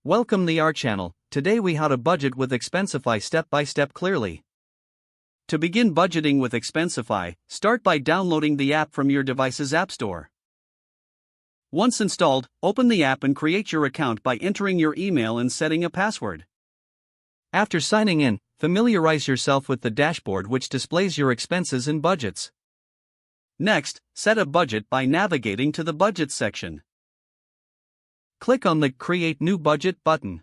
Welcome to our channel. Today we how to budget with Expensify step by step clearly. To begin budgeting with Expensify, start by downloading the app from your device's app store. Once installed, open the app and create your account by entering your email and setting a password. After signing in, familiarize yourself with the dashboard which displays your expenses and budgets. Next, set a budget by navigating to the Budget section. Click on the Create New Budget button.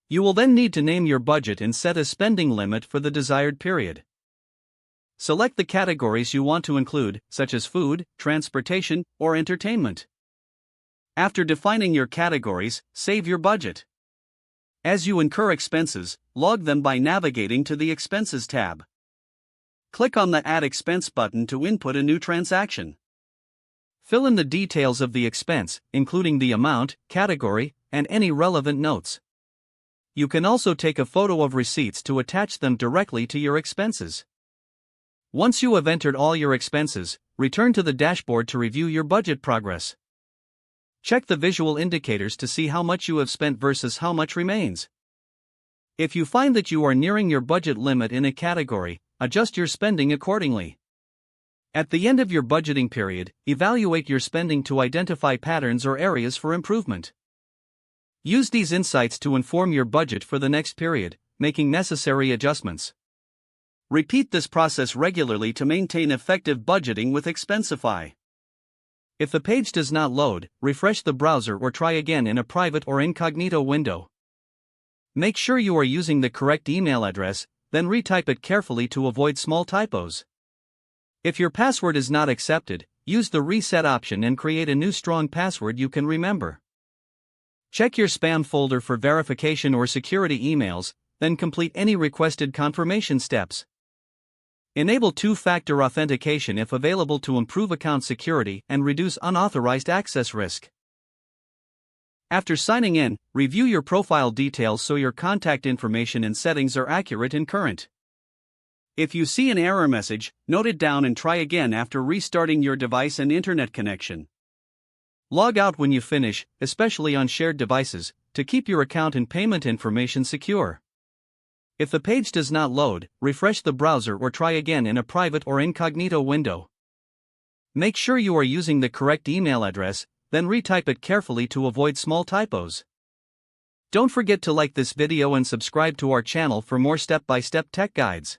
You will then need to name your budget and set a spending limit for the desired period. Select the categories you want to include, such as food, transportation, or entertainment. After defining your categories, save your budget. As you incur expenses, log them by navigating to the Expenses tab. Click on the Add Expense button to input a new transaction. Fill in the details of the expense, including the amount, category, and any relevant notes. You can also take a photo of receipts to attach them directly to your expenses. Once you have entered all your expenses, return to the dashboard to review your budget progress. Check the visual indicators to see how much you have spent versus how much remains. If you find that you are nearing your budget limit in a category, adjust your spending accordingly. At the end of your budgeting period, evaluate your spending to identify patterns or areas for improvement. Use these insights to inform your budget for the next period, making necessary adjustments. Repeat this process regularly to maintain effective budgeting with Expensify. If the page does not load, refresh the browser or try again in a private or incognito window. Make sure you are using the correct email address, then retype it carefully to avoid small typos. If your password is not accepted, use the reset option and create a new strong password you can remember. Check your spam folder for verification or security emails, then complete any requested confirmation steps. Enable two-factor authentication if available to improve account security and reduce unauthorized access risk. After signing in, review your profile details so your contact information and settings are accurate and current. If you see an error message, note it down and try again after restarting your device and internet connection. Log out when you finish, especially on shared devices, to keep your account and payment information secure. If the page does not load, refresh the browser or try again in a private or incognito window. Make sure you are using the correct email address, then retype it carefully to avoid small typos. Don't forget to like this video and subscribe to our channel for more step-by-step tech guides.